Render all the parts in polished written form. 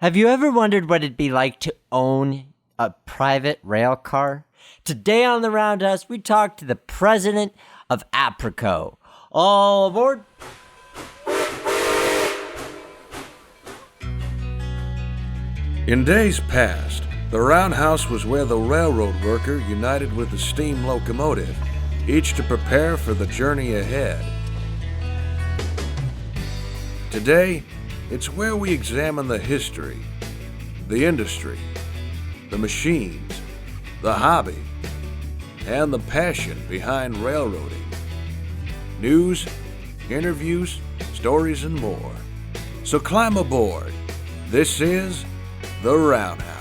Have you ever wondered what it'd be like to own a private rail car? Today on the Roundhouse, we talk to the president of AAPRCO. All aboard! In days past, the Roundhouse was where the railroad worker united with the steam locomotive, each to prepare for the journey ahead. Today, it's where we examine the history, the industry, the machines, the hobby, and the passion behind railroading. News, interviews, stories, and more. So climb aboard. This is The Roundhouse.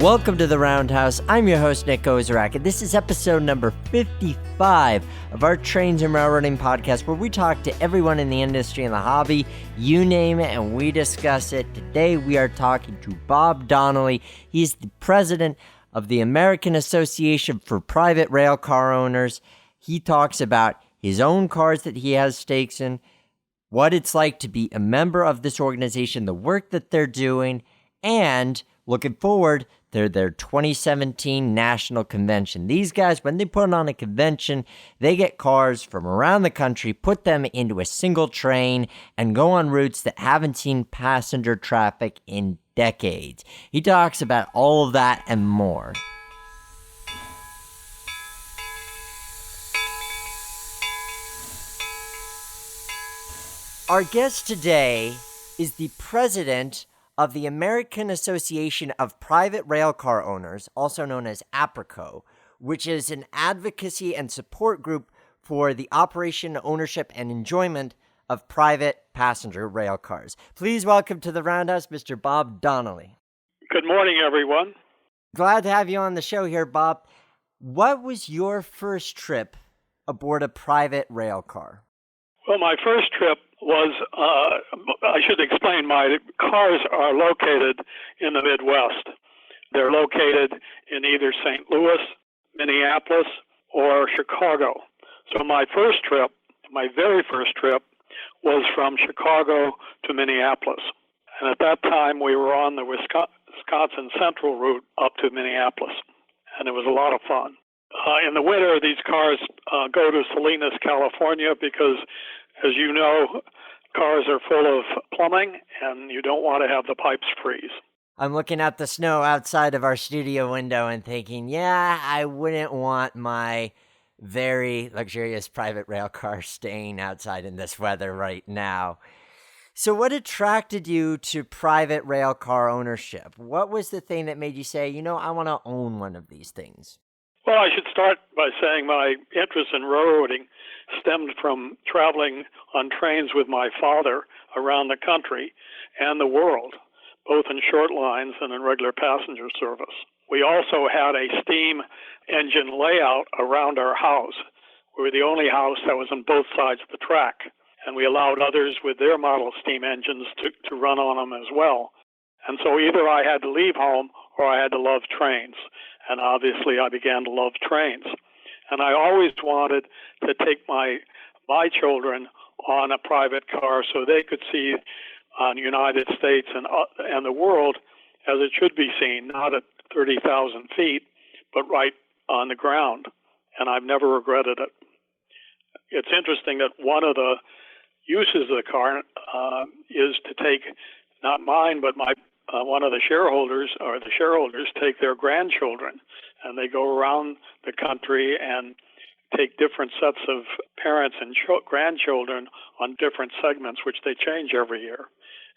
Welcome to the Roundhouse. I'm your host, Nick Ozarek, and this is episode number 55 of our Trains and Railroading podcast, where we talk to everyone in the industry and the hobby, you name it, and we discuss it. Today, we are talking to Bob Donnelly. He's the president of the American Association for Private Railcar Owners. He talks about his own cars that he has stakes in, what it's like to be a member of this organization, the work that they're doing, and looking forward to their 2017 National Convention. These guys, when they put on a convention, they get cars from around the country, put them into a single train, and go on routes that haven't seen passenger traffic in decades. He talks about all of that and more. Our guest today is the president of the American Association of Private Railcar Owners, also known as AAPRCO, which is an advocacy and support group for the operation, ownership, and enjoyment of private passenger rail cars. Please welcome to the Roundhouse, Mr. Bob Donnelly. Good morning, everyone. Glad to have you on the show here, Bob. What was your first trip aboard a private rail car? Well, my first trip was, I should explain, my cars are located in the Midwest. They're located in either St. Louis, Minneapolis, or Chicago. So my very first trip, was from Chicago to Minneapolis. And at that time, we were on the Wisconsin Central route up to Minneapolis, and it was a lot of fun. In the winter, these cars go to Salinas, California, because, as you know, cars are full of plumbing, and you don't want to have the pipes freeze. I'm looking at the snow outside of our studio window and thinking, yeah, I wouldn't want my very luxurious private rail car staying outside in this weather right now. So what attracted you to private rail car ownership? What was the thing that made you say, I want to own one of these things? Well, I should start by saying my interest in railroading stemmed from traveling on trains with my father around the country and the world, both in short lines and in regular passenger service. We also had a steam engine layout around our house. We were the only house that was on both sides of the track, and we allowed others with their model steam engines to run on them as well. And so either I had to leave home or I had to love trains. And obviously I began to love trains. And I always wanted to take my children on a private car so they could see the United States and the world as it should be seen, not at 30,000 feet, but right on the ground. And I've never regretted it. It's interesting that one of the uses of the car is to take, not mine, but one of the shareholders take their grandchildren, and they go around the country and take different sets of parents and grandchildren on different segments, which they change every year.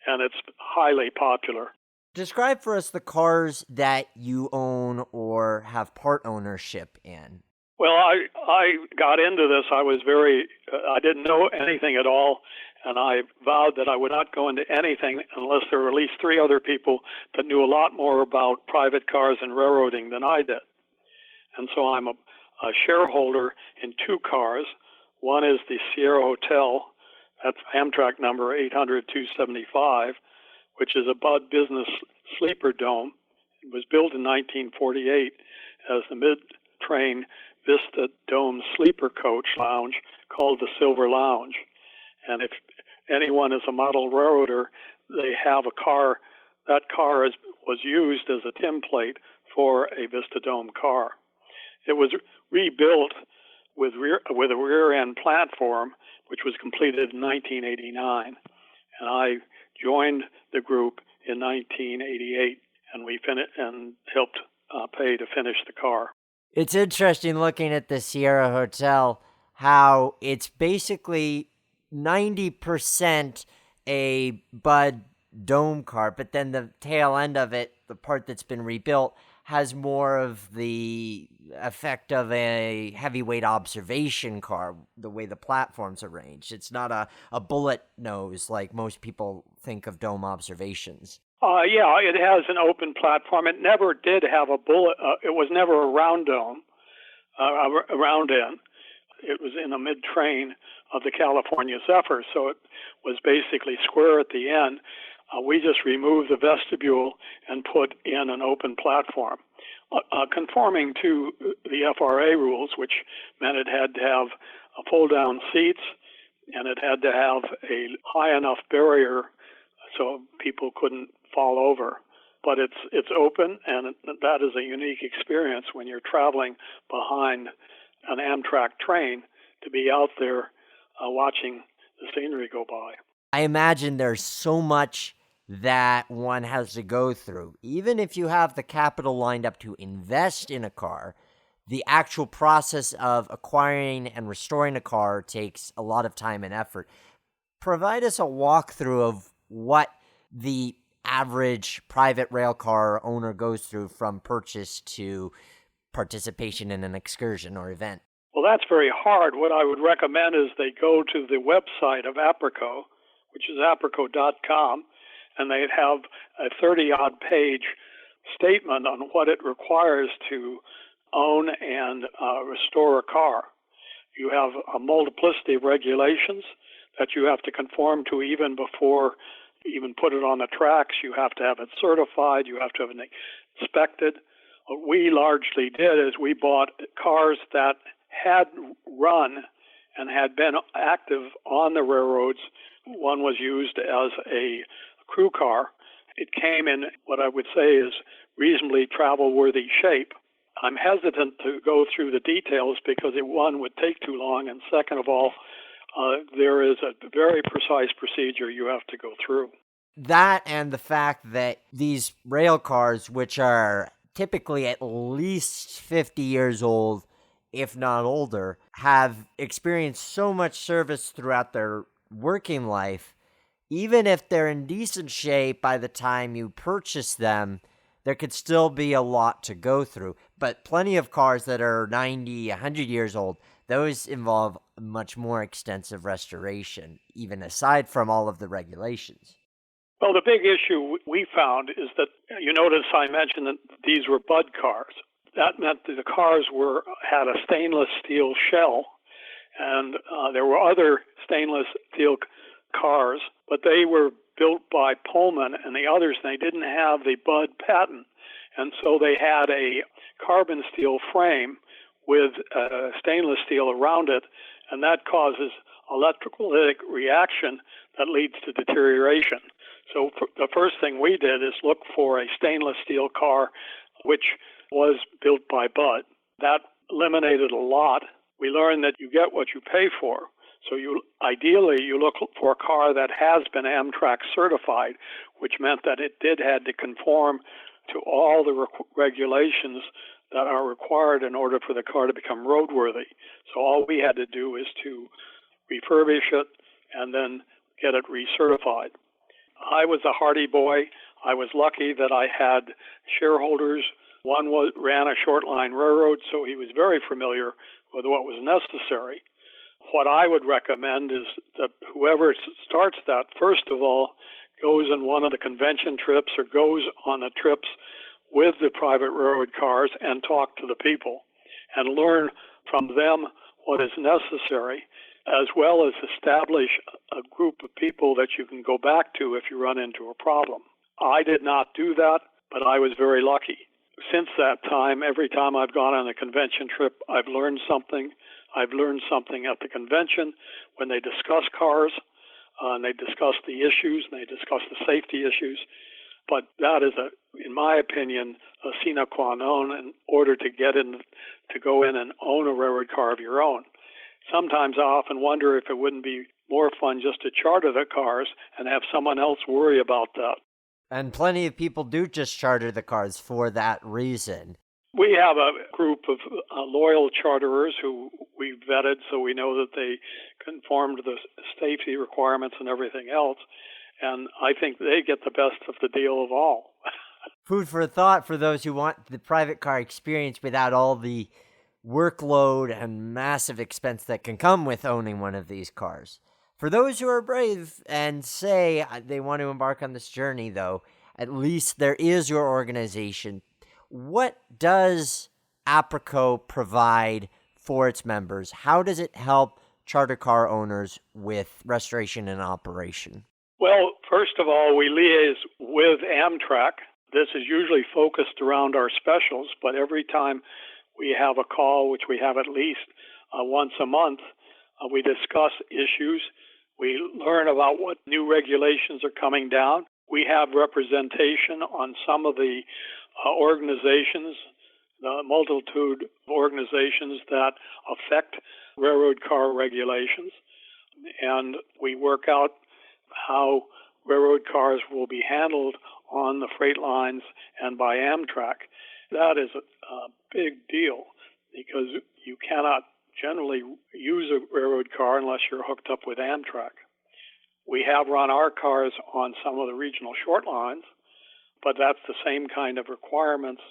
And it's highly popular. Describe for us the cars that you own or have part ownership in. Well, I got into this. I didn't know anything at all, and I vowed that I would not go into anything unless there were at least three other people that knew a lot more about private cars and railroading than I did. And so I'm a shareholder in two cars. One is the Sierra Hotel, that's Amtrak number 800-275, which is a Bud Business Sleeper Dome. It was built in 1948 as the mid-train Vista Dome sleeper coach lounge called the Silver Lounge. And if anyone is a model railroader, they have a car. That car was used as a template for a Vistadome car. It was rebuilt with a rear-end platform, which was completed in 1989. And I joined the group in 1988, and we helped pay to finish the car. It's interesting looking at the Sierra Hotel, how it's basically 90% a Bud dome car, but then the tail end of it, the part that's been rebuilt, has more of the effect of a heavyweight observation car, the way the platform's arranged. It's not a bullet nose like most people think of dome observations. Yeah, it has an open platform. It never did have a bullet. It was never a round dome, a round end. It was in the mid-train of the California Zephyr, so it was basically square at the end. We just removed the vestibule and put in an open platform, conforming to the FRA rules, which meant it had to have fold-down seats, and it had to have a high enough barrier so people couldn't fall over. But it's open, and that is a unique experience when you're traveling behind an Amtrak train, to be out there watching the scenery go by. I imagine there's so much that one has to go through. Even if you have the capital lined up to invest in a car, the actual process of acquiring and restoring a car takes a lot of time and effort. Provide us a walkthrough of what the average private rail car owner goes through from purchase to participation in an excursion or event. Well, that's very hard. What I would recommend is they go to the website of AAPRCO, which is aprco.com, and they have a 30-odd page statement on what it requires to own and restore a car. You have a multiplicity of regulations that you have to conform to even before you even put it on the tracks. You have to have it certified. You have to have it inspected. What we largely did is we bought cars that had run and had been active on the railroads. One was used as a crew car. It came in what I would say is reasonably travel-worthy shape. I'm hesitant to go through the details because one would take too long, and second of all, there is a very precise procedure you have to go through. That and the fact that these rail cars, which are typically at least 50 years old, if not older, have experienced so much service throughout their working life. Even if they're in decent shape by the time you purchase them, there could still be a lot to go through. But plenty of cars that are 90, 100 years old, those involve much more extensive restoration, even aside from all of the regulations. Well, the big issue we found is that, you notice I mentioned that these were Bud cars. That meant that the cars had a stainless steel shell, and there were other stainless steel cars, but they were built by Pullman and the others, and they didn't have the Bud patent. And so they had a carbon steel frame with stainless steel around it, and that causes electrolytic reaction that leads to deterioration. So the first thing we did is look for a stainless steel car which was built by Bud. That eliminated a lot. We learned that you get what you pay for. So ideally you look for a car that has been Amtrak certified, which meant that it had to conform to all the regulations that are required in order for the car to become roadworthy. So all we had to do is to refurbish it and then get it recertified. I was a hardy boy. I was lucky that I had shareholders. One ran a short line railroad, so he was very familiar with what was necessary. What I would recommend is that whoever starts that, first of all, goes on one of the convention trips or goes on the trips with the private railroad cars and talk to the people and learn from them what is necessary, as well as establish a group of people that you can go back to if you run into a problem. I did not do that, but I was very lucky. Since that time, every time I've gone on a convention trip, I've learned something. I've learned something at the convention when they discuss cars. and they discuss the issues, and they discuss the safety issues. But that is, in my opinion, a sine qua non in order to go in and own a railroad car of your own. Sometimes I often wonder if it wouldn't be more fun just to charter the cars and have someone else worry about that. And plenty of people do just charter the cars for that reason. We have a group of loyal charterers who we vetted so we know that they conform to the safety requirements and everything else. And I think they get the best of the deal of all. Food for thought for those who want the private car experience without all the workload and massive expense that can come with owning one of these cars. For those who are brave and say they want to embark on this journey, though, at least there is your organization. What does AAPRCO provide for its members? How does it help charter car owners with restoration and operation? Well, first of all, we liaise with Amtrak. This is usually focused around our specials, but every time we have a call, which we have at least once a month, we discuss issues. We learn about what new regulations are coming down. We have representation on some of the organizations, the multitude of organizations that affect railroad car regulations. And we work out how railroad cars will be handled on the freight lines and by Amtrak. That is a big deal because you cannot generally use a railroad car unless you're hooked up with Amtrak. We have run our cars on some of the regional short lines, but that's the same kind of requirements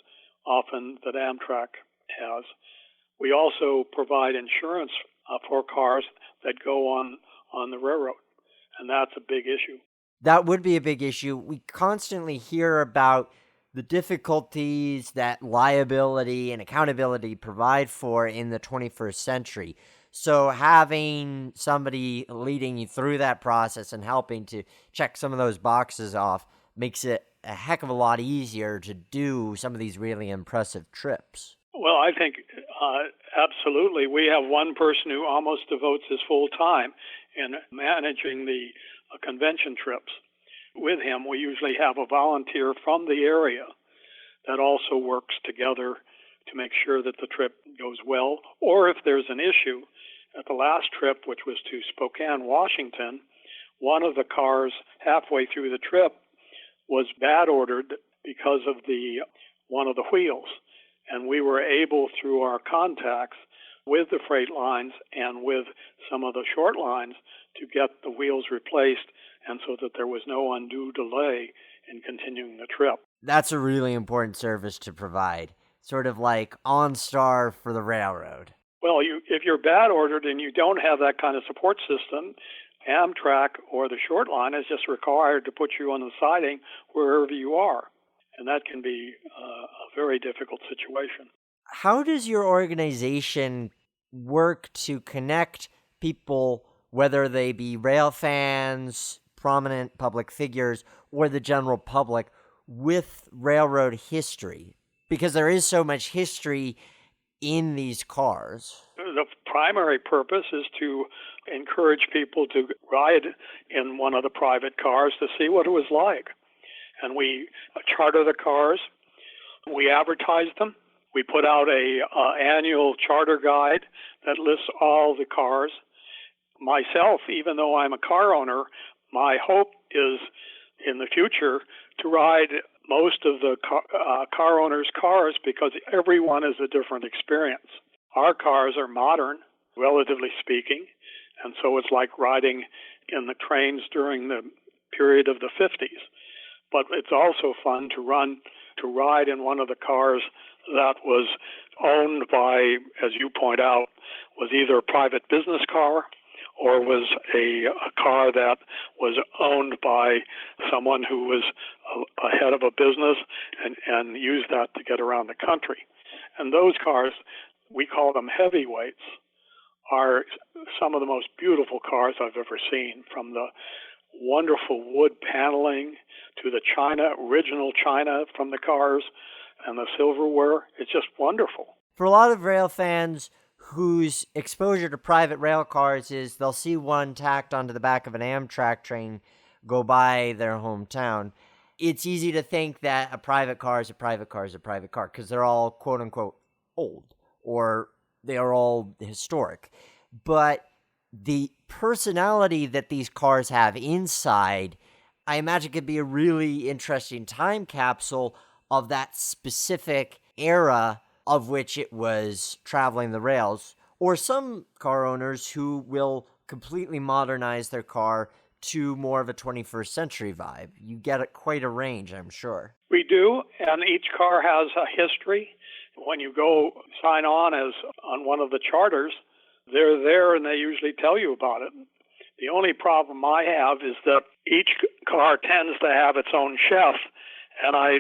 often that Amtrak has. We also provide insurance for cars that go on the railroad, and that's a big issue. That would be a big issue. We constantly hear about the difficulties that liability and accountability provide for in the 21st century. So having somebody leading you through that process and helping to check some of those boxes off makes it a heck of a lot easier to do some of these really impressive trips. Well, I think absolutely. We have one person who almost devotes his full time in managing the convention trips. With him, we usually have a volunteer from the area that also works together to make sure that the trip goes well. Or if there's an issue, at the last trip, which was to Spokane, Washington, one of the cars halfway through the trip was bad ordered because of one of the wheels. And we were able, through our contacts with the freight lines and with some of the short lines, to get the wheels replaced, and so that there was no undue delay in continuing the trip. That's a really important service to provide, sort of like OnStar for the railroad. Well, if you're bad ordered and you don't have that kind of support system, Amtrak or the short line is just required to put you on the siding wherever you are. And that can be a very difficult situation. How does your organization work to connect people, whether they be rail fans, prominent public figures, or the general public, with railroad history? Because there is so much history in these cars. The primary purpose is to encourage people to ride in one of the private cars to see what it was like. And we charter the cars. We advertise them. We put out a annual charter guide that lists all the cars. Myself, even though I'm a car owner, my hope is in the future to ride most of the car owners' cars because everyone is a different experience. Our cars are modern, relatively speaking, and so it's like riding in the trains during the period of the 50s. But it's also fun to ride in one of the cars that was owned by, as you point out, was either a private business car or was a car that was owned by someone who was a head of a business and used that to get around the country. And those cars, we call them heavyweights, are some of the most beautiful cars I've ever seen, from the wonderful wood paneling to the china, original china from the cars and the silverware. It's just wonderful. For a lot of rail fans whose exposure to private rail cars is they'll see one tacked onto the back of an Amtrak train go by their hometown. It's easy to think that a private car is a private car is a private car because they're all quote unquote old or they are all historic. But the personality that these cars have inside, I imagine could be a really interesting time capsule of that specific era of which it was traveling the rails, or some car owners who will completely modernize their car to more of a 21st century vibe. You get quite a range, I'm sure. We do, and each car has a history. When you go sign on as on one of the charters, they're there and they usually tell you about it. The only problem I have is that each car tends to have its own chef, and I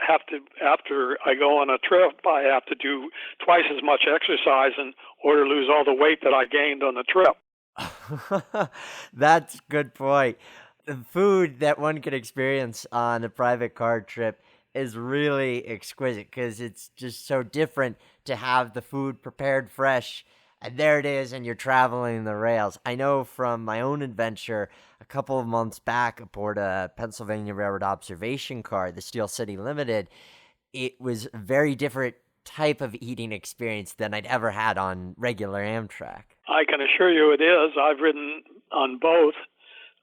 have to, after I go on a trip, I have to do twice as much exercise in order to lose all the weight that I gained on the trip. That's a good point. The food that one could experience on a private car trip is really exquisite because it's just so different to have the food prepared fresh. And there it is, and you're traveling the rails. I know from my own adventure a couple of months back aboard a Pennsylvania Railroad observation car, the Steel City Limited, it was a very different type of eating experience than I'd ever had on regular Amtrak. I can assure you it is. I've ridden on both,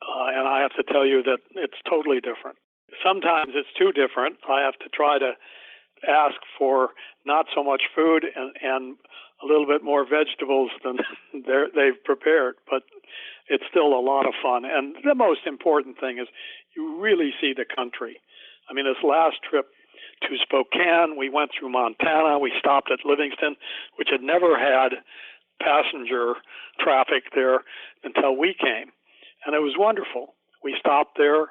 and I have to tell you that it's totally different. Sometimes it's too different. I have to try to ask for not so much food and a little bit more vegetables than they've prepared, but it's still a lot of fun. And the most important thing is you really see the country. I mean, this last trip to Spokane, we went through Montana. We stopped at Livingston, which had never had passenger traffic there until we came. And it was wonderful. We stopped there.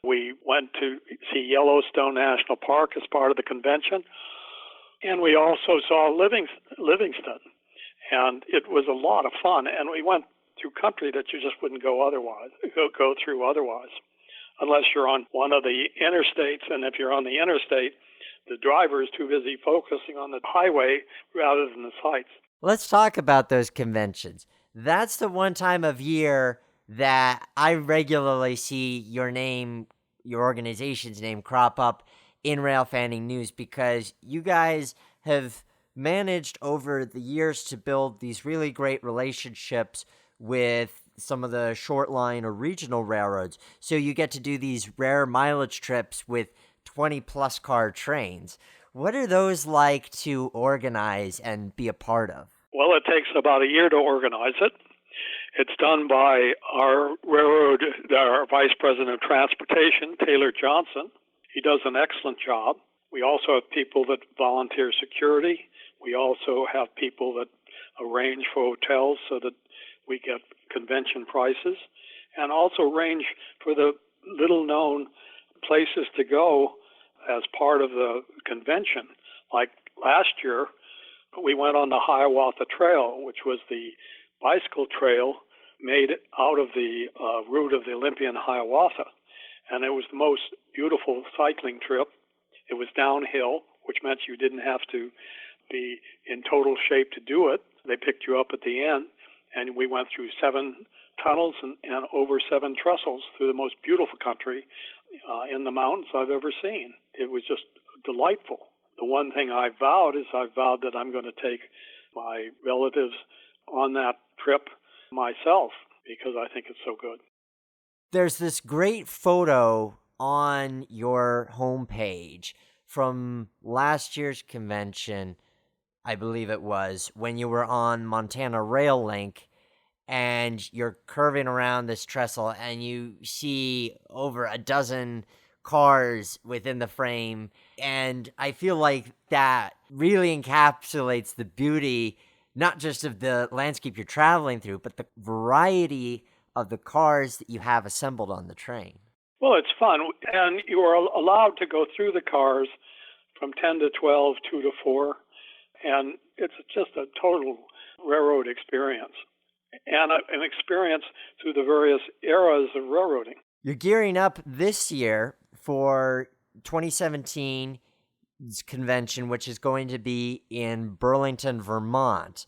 We went to see Yellowstone National Park as part of the convention. And we also saw Livingston. And it was a lot of fun. And we went through country that you just wouldn't go through otherwise, unless you're on one of the interstates. And if you're on the interstate, the driver is too busy focusing on the highway rather than the sights. Let's talk about those conventions. That's the one time of year that I regularly see your name, your organization's name, crop up in rail fanning news because you guys have managed over the years to build these really great relationships with some of the short line or regional railroads. So you get to do these rare mileage trips with 20 plus car trains. What are those like to organize and be a part of? Well, it takes about a year to organize it. It's done by our railroad, our Vice President of Transportation, Taylor Johnson. He does an excellent job. We also have people that volunteer security. We also have people that arrange for hotels so that we get convention prices, and also arrange for the little-known places to go as part of the convention. Like last year, we went on the Hiawatha Trail, which was the bicycle trail made out of the route of the Olympian Hiawatha. And it was the most beautiful cycling trip. It was downhill, which meant you didn't have to be in total shape to do it. They picked you up at the end, and we went through 7 tunnels and over 7 trestles through the most beautiful country in the mountains I've ever seen. It was just delightful. The one thing I vowed that I'm going to take my relatives on that trip myself because I think it's so good. There's this great photo on your homepage from last year's convention, I believe it was, when you were on Montana Rail Link and you're curving around this trestle and you see over a dozen cars within the frame. And I feel like that really encapsulates the beauty, not just of the landscape you're traveling through, but the variety of the cars that you have assembled on the train. Well, it's fun, and you are allowed to go through the cars from 10 to 12, 2 to 4, and it's just a total railroad experience, and an experience through the various eras of railroading. You're gearing up this year for 2017's convention, which is going to be in Burlington, Vermont.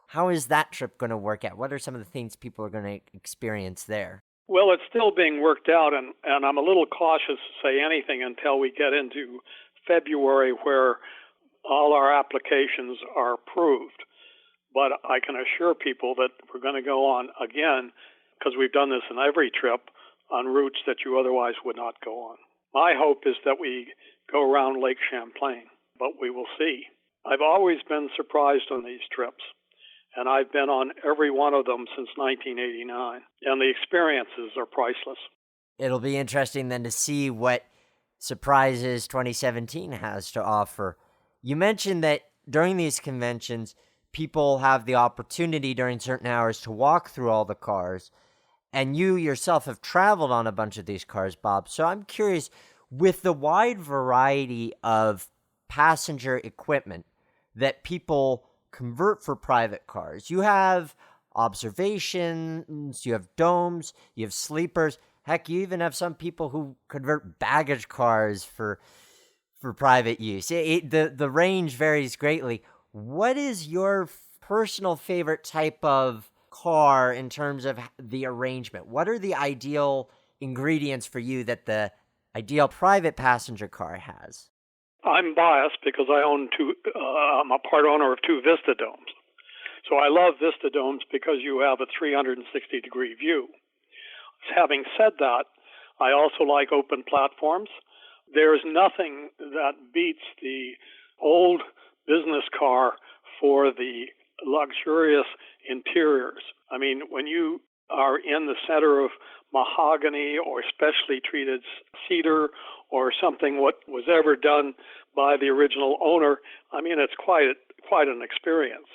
How is that trip going to work out? What are some of the things people are going to experience there? Well, it's still being worked out, and I'm a little cautious to say anything until we get into February, where all our applications are approved. But I can assure people that we're going to go on again, because we've done this in every trip, on routes that you otherwise would not go on. My hope is that we go around Lake Champlain, but we will see. I've always been surprised on these trips, and I've been on every one of them since 1989, and the experiences are priceless. It'll be interesting then to see what surprises 2017 has to offer. You mentioned that during these conventions, people have the opportunity during certain hours to walk through all the cars, and you yourself have traveled on a bunch of these cars, Bob. So I'm curious, with the wide variety of passenger equipment that people convert for private cars, you have observations, you have domes, you have sleepers. Heck, you even have some people who convert baggage cars for private use. The range varies greatly. What is your personal favorite type of car in terms of the arrangement? What are the ideal ingredients for you that the ideal private passenger car has? I'm biased because I'm a part owner of two Vista Domes. So I love Vista Domes because you have a 360-degree view. Having said that, I also like open platforms. There's nothing that beats the old business car for the luxurious interiors. I mean, when you are in the center of mahogany or specially treated cedar or something what was ever done by the original owner, I mean, it's quite an experience.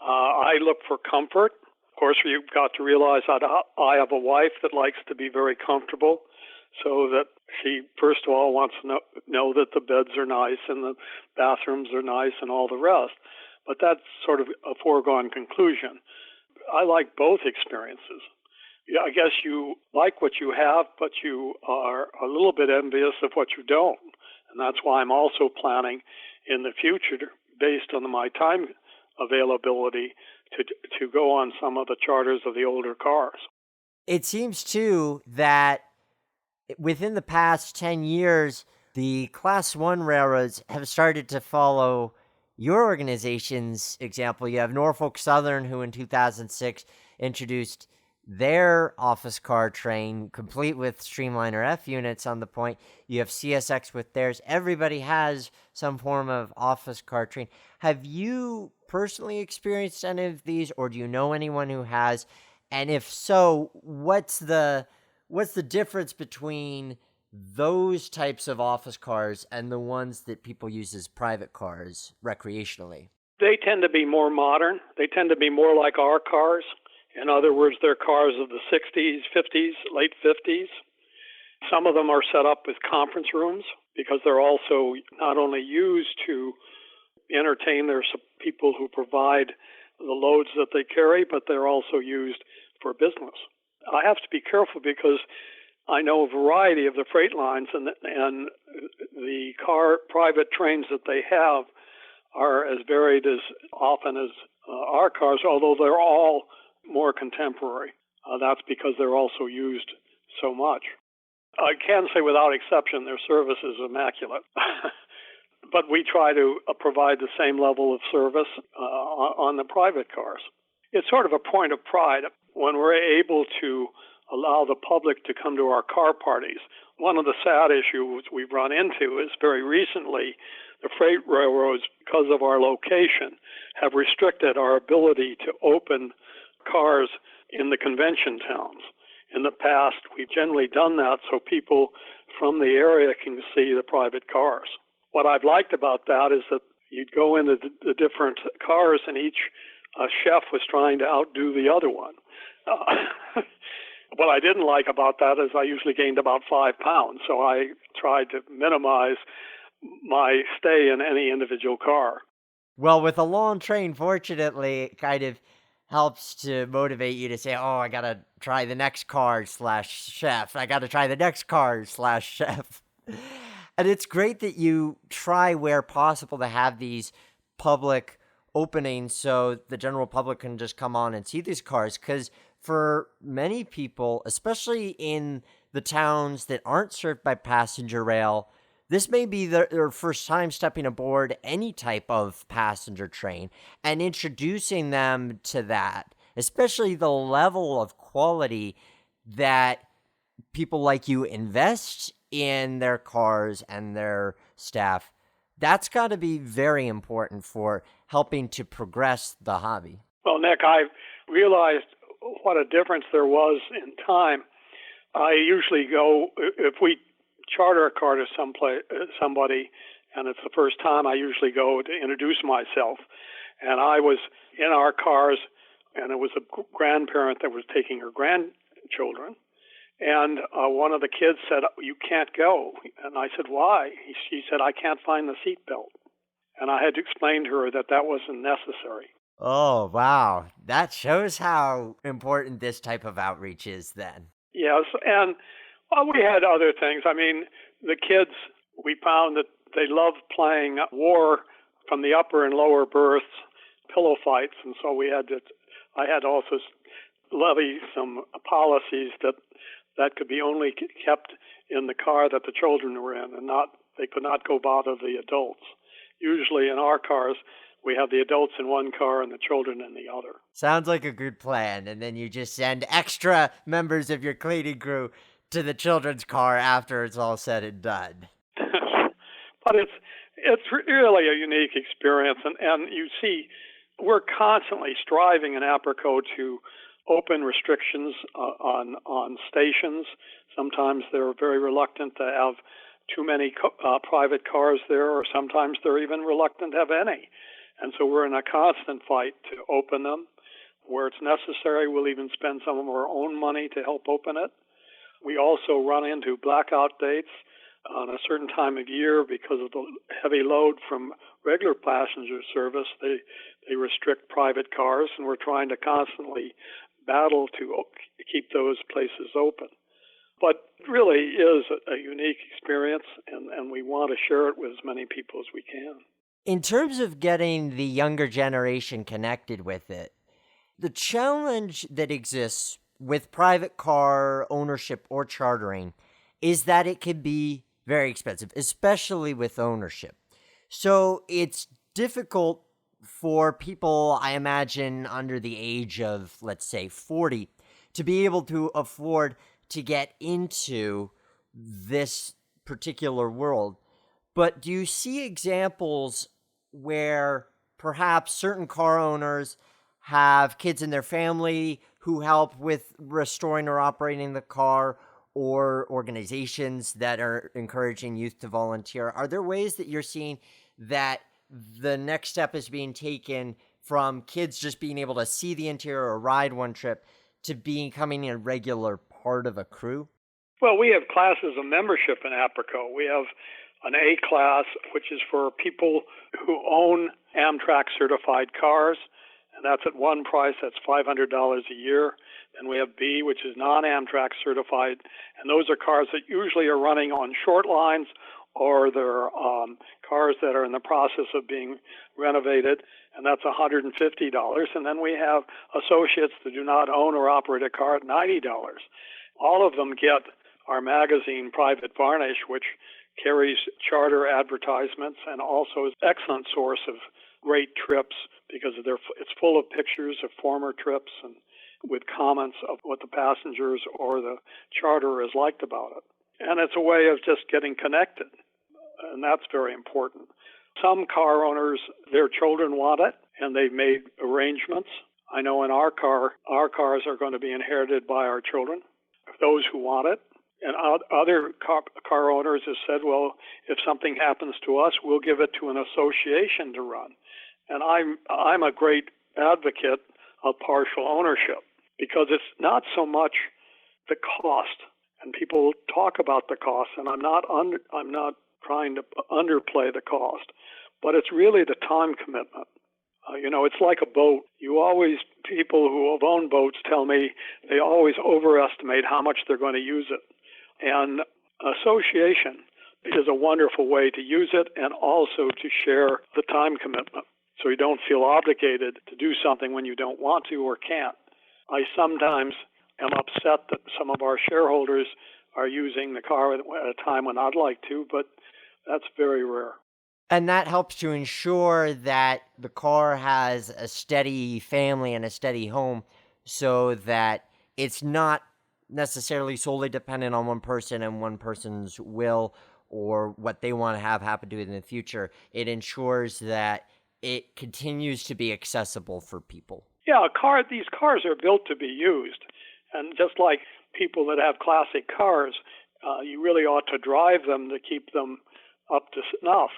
I look for comfort. Of course, you've got to realize that I have a wife that likes to be very comfortable, so that she, first of all, wants to know that the beds are nice and the bathrooms are nice and all the rest. But that's sort of a foregone conclusion. I like both experiences. Yeah, I guess you like what you have, but you are a little bit envious of what you don't. And that's why I'm also planning in the future, based on my time availability, to go on some of the charters of the older cars. It seems, too, that within the past 10 years, the Class I railroads have started to follow your organization's example. You have Norfolk Southern, who in 2006 introduced their office car train, complete with Streamliner F units on the point. You have CSX with theirs. Everybody has some form of office car train. Have you personally experienced any of these, or do you know anyone who has? And if so, what's the difference between those types of office cars and the ones that people use as private cars recreationally? They tend to be more modern. They tend to be more like our cars. In other words, they're cars of the 60s, 50s, late 50s. Some of them are set up with conference rooms because they're also not only used to entertain their people who provide the loads that they carry, but they're also used for business. I have to be careful because I know a variety of the freight lines, and the private trains that they have are as varied as often as our cars, although they're all more contemporary. That's because they're also used so much. I can say without exception their service is immaculate. But we try to provide the same level of service on the private cars. It's sort of a point of pride when we're able to allow the public to come to our car parties. One of the sad issues we've run into is very recently the freight railroads, because of our location, have restricted our ability to open cars in the convention towns. In the past, we've generally done that so people from the area can see the private cars. What I've liked about that is that you'd go into the different cars and each chef was trying to outdo the other one. What I didn't like about that is I usually gained about 5 pounds, so I tried to minimize my stay in any individual car. Well, with a long train, fortunately, it kind of helps to motivate you to say, oh, I got to try the next car /chef. I got to try the next car /chef. And it's great that you try where possible to have these public opening so the general public can just come on and see these cars. Because for many people, especially in the towns that aren't served by passenger rail, this may be their first time stepping aboard any type of passenger train, and introducing them to that, especially the level of quality that people like you invest in their cars and their staff, that's got to be very important for helping to progress the hobby. Well, Nick, I realized what a difference there was in time. I usually go, if we charter a car to somebody, and it's the first time, I usually go to introduce myself. And I was in our cars, and it was a grandparent that was taking her grandchildren. And one of the kids said, "You can't go." And I said, "Why?" She said, "I can't find the seatbelt." And I had to explain to her that that wasn't necessary. Oh, wow. That shows how important this type of outreach is then. Yes, and we had other things. I mean, the kids, we found that they loved playing war from the upper and lower berths, pillow fights, and so I had to also levy some policies that could be only kept in the car that the children were in, and they could not go bother the adults. Usually in our cars, we have the adults in one car and the children in the other. Sounds like a good plan. And then you just send extra members of your cleaning crew to the children's car after it's all said and done. But it's really a unique experience. And you see, we're constantly striving in AAPRCO to open restrictions on stations. Sometimes they're very reluctant to have too many private cars there, or sometimes they're even reluctant to have any. And so we're in a constant fight to open them. Where it's necessary, we'll even spend some of our own money to help open it. We also run into blackout dates on a certain time of year because of the heavy load from regular passenger service. They restrict private cars, and we're trying to constantly battle to keep those places open. But it really is a unique experience, and we want to share it with as many people as we can. In terms of getting the younger generation connected with it, the challenge that exists with private car ownership or chartering is that it can be very expensive, especially with ownership. So it's difficult for people, I imagine, under the age of, let's say, 40, to be able to afford to get into this particular world. But do you see examples where perhaps certain car owners have kids in their family who help with restoring or operating the car, or organizations that are encouraging youth to volunteer? Are there ways that you're seeing that the next step is being taken from kids just being able to see the interior or ride one trip to becoming a regular part of a crew? Well, we have classes of membership in AAPRCO. We have an A class, which is for people who own Amtrak certified cars, and that's at one price. That's $500 a year. Then we have B, which is non-Amtrak certified, and those are cars that usually are running on short lines, or they're cars that are in the process of being renovated, and that's $150. And then we have associates that do not own or operate a car at $90. All of them get our magazine, Private Varnish, which carries charter advertisements and also is an excellent source of great trips because it's full of pictures of former trips and with comments of what the passengers or the charterers liked about it. And it's a way of just getting connected, and that's very important. Some car owners, their children want it, and they've made arrangements. I know in our cars are going to be inherited by our children, those who want it. And other car owners have said, well, if something happens to us, we'll give it to an association to run. And I'm a great advocate of partial ownership because it's not so much the cost, and people talk about the cost, and I'm not trying to underplay the cost, but it's really the time commitment. It's like a boat. People who have owned boats tell me they always overestimate how much they're going to use it. And association is a wonderful way to use it and also to share the time commitment. so you don't feel obligated to do something when you don't want to or can't. I sometimes am upset that some of our shareholders are using the car at a time when I'd like to, but that's very rare. And that helps to ensure that the car has a steady family and a steady home so that it's not necessarily solely dependent on one person and one person's will or what they want to have happen to it in the future. It ensures that it continues to be accessible for people. Yeah, these cars are built to be used. And just like people that have classic cars, you really ought to drive them to keep them up to snuff.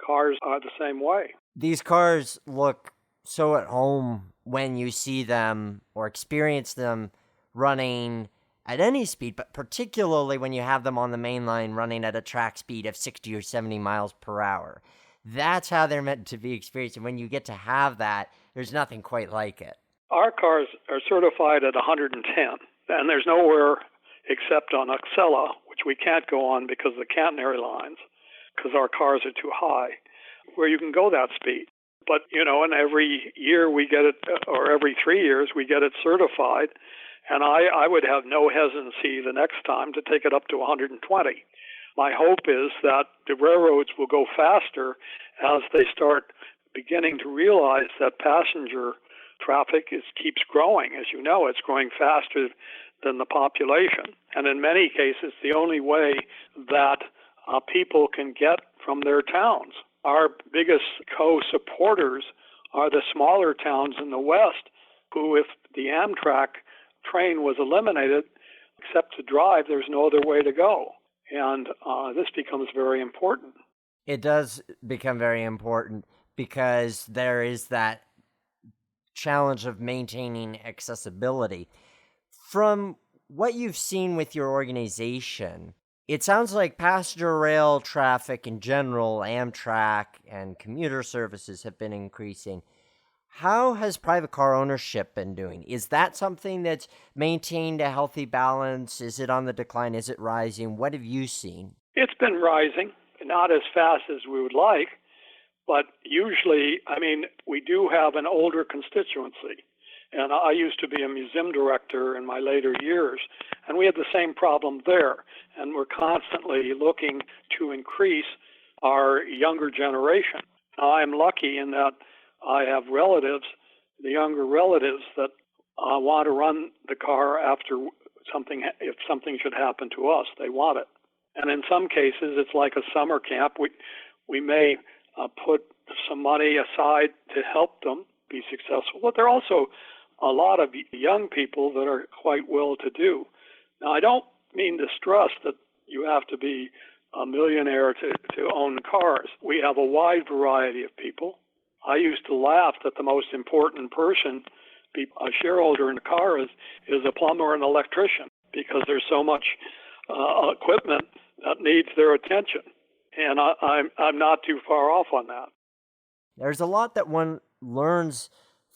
Cars are the same way. These cars look so at home when you see them or experience them running at any speed, but particularly when you have them on the main line running at a track speed of 60 or 70 miles per hour. That's how they're meant to be experienced. And when you get to have that, there's nothing quite like it. Our cars are certified at 110, and there's nowhere except on Accela, which we can't go on because of the catenary lines, because our cars are too high, where you can go that speed. But, and every year we get it, or every 3 years we get it certified, and I would have no hesitancy the next time to take it up to 120. My hope is that the railroads will go faster as they start beginning to realize that passenger traffic keeps growing. As you know, it's growing faster than the population. And in many cases, the only way that people can get from their towns. Our biggest co-supporters are the smaller towns in the West who, if the Amtrak train was eliminated, except to drive, there's no other way to go. And this becomes very important. It does become very important because there is that challenge of maintaining accessibility. From what you've seen with your organization, it sounds like passenger rail traffic in general, Amtrak, and commuter services have been increasing. How has private car ownership been doing? Is that something that's maintained a healthy balance? Is it on the decline? Is it rising? What have you seen? It's been rising, not as fast as we would like, but usually, we do have an older constituency. And I used to be a museum director in my later years, and we had the same problem there. And we're constantly looking to increase our younger generation. Now, I'm lucky in that I have relatives, the younger relatives, that want to run the car after if something should happen to us. They want it. And in some cases, it's like a summer camp. We may put some money aside to help them be successful, but there are also a lot of young people that are quite well-to-do. Now, I don't mean to stress that you have to be a millionaire to own cars. We have a wide variety of people. I used to laugh that the most important person, a shareholder in a car, is a plumber and electrician, because there's so much equipment that needs their attention. And I'm not too far off on that. There's a lot that one learns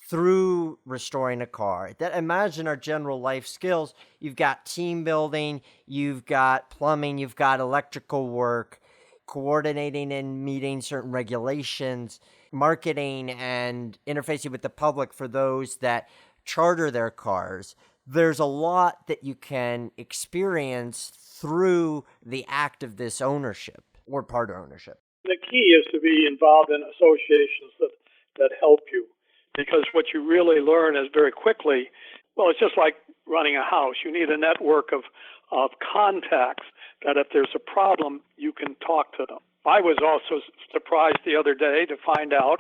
through restoring a car. Imagine our general life skills. You've got team building, you've got plumbing, you've got electrical work, coordinating and meeting certain regulations, marketing and interfacing with the public for those that charter their cars. There's a lot that you can experience through the act of this ownership or part ownership. The key is to be involved in associations that help you, because what you really learn is very quickly, it's just like running a house. You need a network of contacts that if there's a problem, you can talk to them. I was also surprised the other day to find out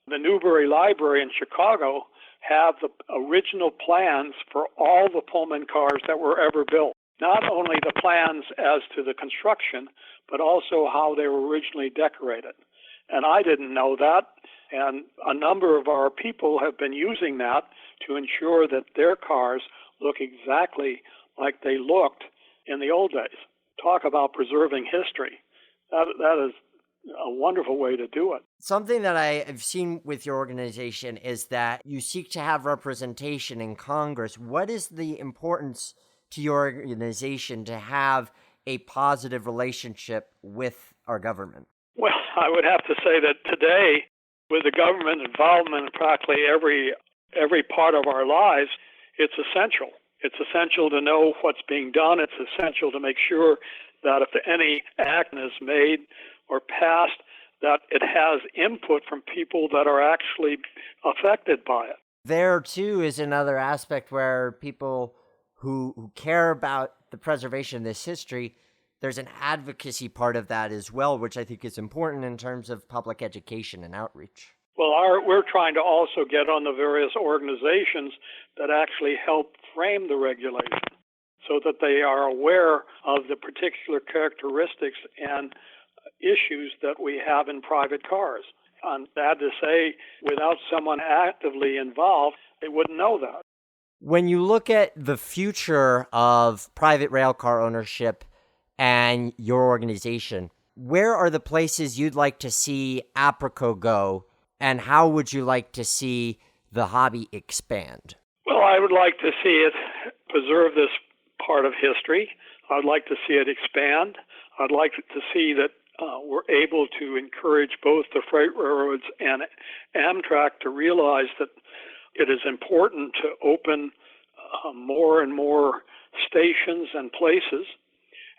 the Newberry Library in Chicago have the original plans for all the Pullman cars that were ever built. Not only the plans as to the construction, but also how they were originally decorated. And I didn't know that. And a number of our people have been using that to ensure that their cars look exactly like they looked in the old days. Talk about preserving history. That is a wonderful way to do it. Something that I have seen with your organization is that you seek to have representation in Congress. What is the importance to your organization to have a positive relationship with our government? Well, I would have to say that today With the government involvement in practically every part of our lives, it's essential. It's essential to know what's being done. It's essential to make sure that if any act is made or passed, that it has input from people that are actually affected by it. There, too, is another aspect where people who care about the preservation of this history, there's an advocacy part of that as well, which I think is important in terms of public education and outreach. Well, we're trying to also get on the various organizations that actually help frame the regulation so that they are aware of the particular characteristics and issues that we have in private cars. I'm sad to say, without someone actively involved, they wouldn't know that. When you look at the future of private railcar ownership and your organization, where are the places you'd like to see AAPRCO go, and how would you like to see the hobby expand? Well, I would like to see it preserve this part of history. I'd like to see it expand. I'd like to see that we're able to encourage both the freight railroads and Amtrak to realize that it is important to open more and more stations and places.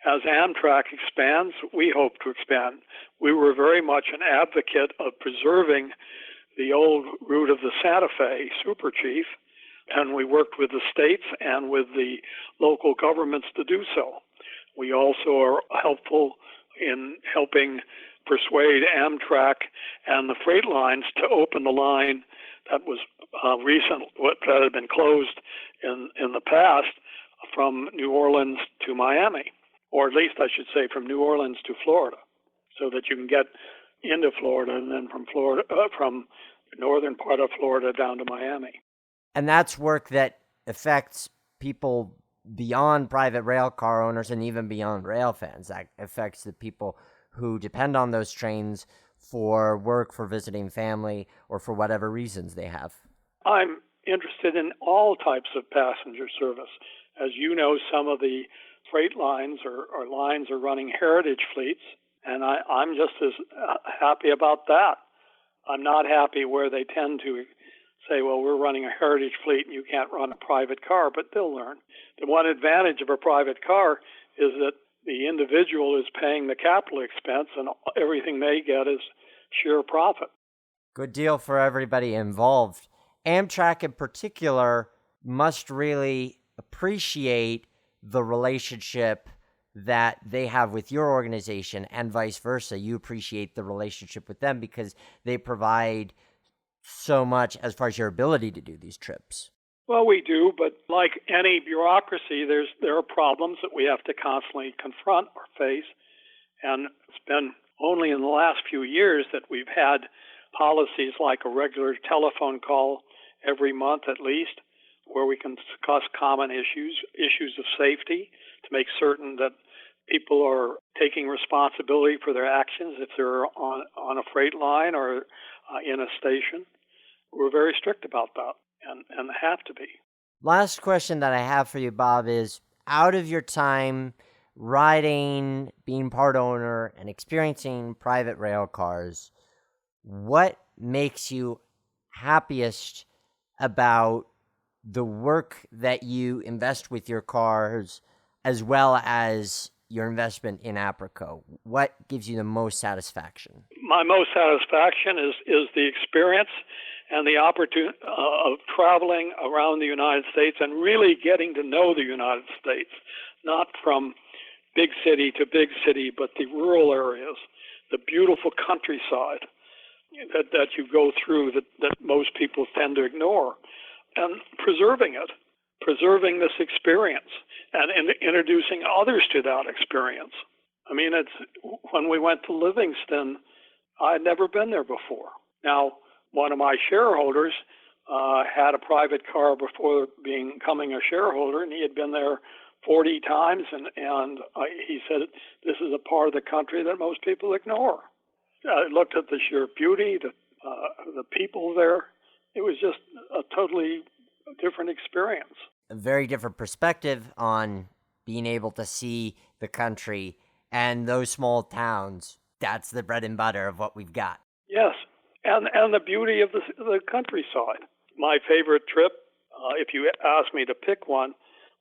As Amtrak expands, we hope to expand. We were very much an advocate of preserving the old route of the Santa Fe Super Chief, and we worked with the states and with the local governments to do so. We also are helpful in helping persuade Amtrak and the freight lines to open the line that was that had been closed in the past from New Orleans to Miami, or at least I should say from New Orleans to Florida, so that you can get into Florida and then from the northern part of Florida down to Miami. And that's work that affects people beyond private rail car owners and even beyond rail fans. That affects the people who depend on those trains for work, for visiting family, or for whatever reasons they have. I'm interested in all types of passenger service. As you know, some of the freight lines or lines are running heritage fleets, and I'm just as happy about that. I'm not happy where they tend to say, well, we're running a heritage fleet and you can't run a private car, but they'll learn. The one advantage of a private car is that the individual is paying the capital expense and everything they get is sheer profit. Good deal for everybody involved. Amtrak in particular must really appreciate the relationship that they have with your organization and vice versa. You appreciate the relationship with them because they provide so much as far as your ability to do these trips. Well, we do, but like any bureaucracy, there are problems that we have to constantly confront or face. And it's been only in the last few years that we've had policies like a regular telephone call every month at least, where we can discuss common issues of safety, to make certain that people are taking responsibility for their actions if they're on a freight line or in a station. We're very strict about that and have to be. Last question that I have for you, Bob, is out of your time riding, being part owner, and experiencing private rail cars, what makes you happiest about the work that you invest with your cars as well as your investment in AAPRCO? What gives you the most satisfaction? My most satisfaction is the experience and the opportunity of traveling around the United States and really getting to know the United States, not from big city to big city, but the rural areas, the beautiful countryside that you go through that most people tend to ignore, and preserving this experience and introducing others to that experience. I mean, when we went to Livingston, I'd never been there before. Now, one of my shareholders had a private car before becoming a shareholder, and he had been there 40 times, and he said, this is a part of the country that most people ignore. I looked at the sheer beauty, the people there. It was just a totally different experience. A very different perspective on being able to see the country and those small towns. That's the bread and butter of what we've got. Yes, and the beauty of the countryside. My favorite trip, if you ask me to pick one,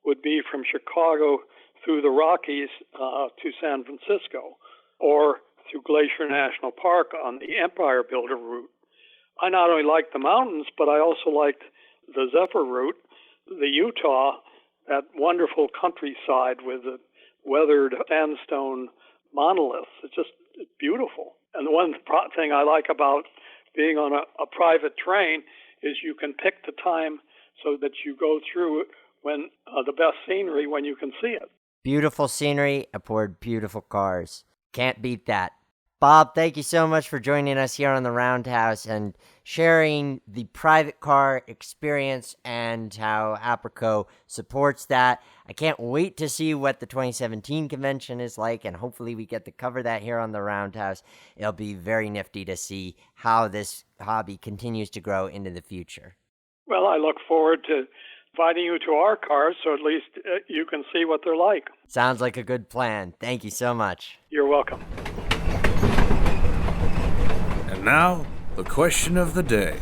would be from Chicago through the Rockies to San Francisco, or through Glacier National Park on the Empire Builder route. I not only liked the mountains, but I also liked the Zephyr route, the Utah, that wonderful countryside with the weathered sandstone monoliths. It's beautiful. And the one thing I like about being on a private train is you can pick the time so that you go through when the best scenery when you can see it. Beautiful scenery aboard beautiful cars. Can't beat that. Bob, thank you so much for joining us here on the Roundhouse and sharing the private car experience and how AAPRCO supports that. I can't wait to see what the 2017 convention is like, and hopefully we get to cover that here on the Roundhouse. It'll be very nifty to see how this hobby continues to grow into the future. Well, I look forward to inviting you to our cars so at least you can see what they're like. Sounds like a good plan. Thank you so much. You're welcome. And now, the question of the day.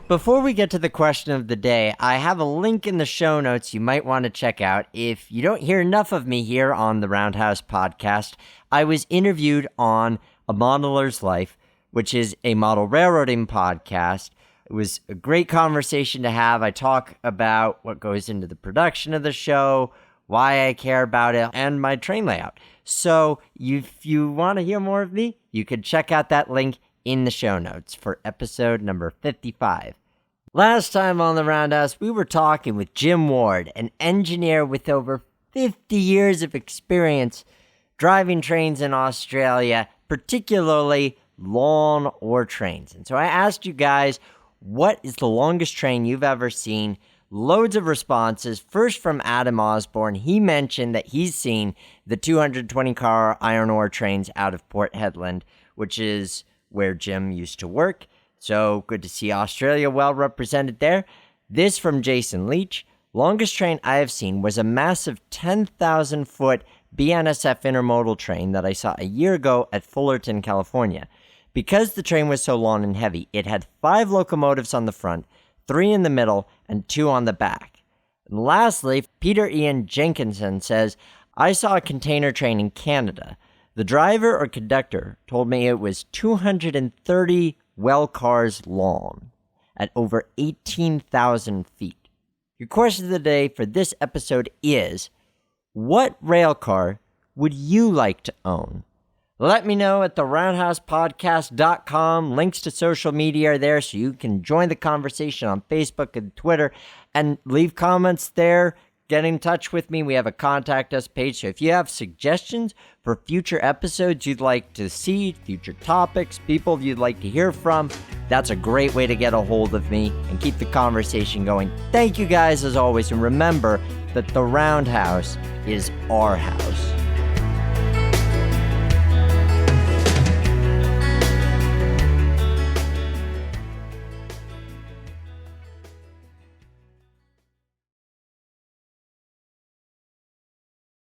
Before we get to the question of the day, I have a link in the show notes you might want to check out. If you don't hear enough of me here on the Roundhouse podcast, I was interviewed on A Modeler's Life, which is a model railroading podcast. It was a great conversation to have. I talk about what goes into the production of the show, why I care about it, and my train layout. So if you want to hear more of me, you can check out that link in the show notes for episode number 55. Last time on the Roundhouse, we were talking with Jim Ward, an engineer with over 50 years of experience driving trains in Australia, particularly long ore trains. And so I asked you guys, what is the longest train you've ever seen? Loads of responses. First from Adam Osborne. He mentioned that he's seen the 220-car iron ore trains out of Port Hedland, which is where Jim used to work. So good to see Australia well represented there. This from Jason Leach. Longest train I have seen was a massive 10,000-foot BNSF intermodal train that I saw a year ago at Fullerton, California. Because the train was so long and heavy, it had 5 locomotives on the front, 3 in the middle, and 2 on the back. And lastly, Peter Ian Jenkinson says, I saw a container train in Canada. The driver or conductor told me it was 230 well cars long at over 18,000 feet. Your question of the day for this episode is, what rail car would you like to own? Let me know at theroundhousepodcast.com. Links to social media are there so you can join the conversation on Facebook and Twitter and leave comments there. Get in touch with me. We have a contact us page. So if you have suggestions for future episodes you'd like to see, future topics, people you'd like to hear from, that's a great way to get a hold of me and keep the conversation going. Thank you guys as always. And remember that the Roundhouse is our house.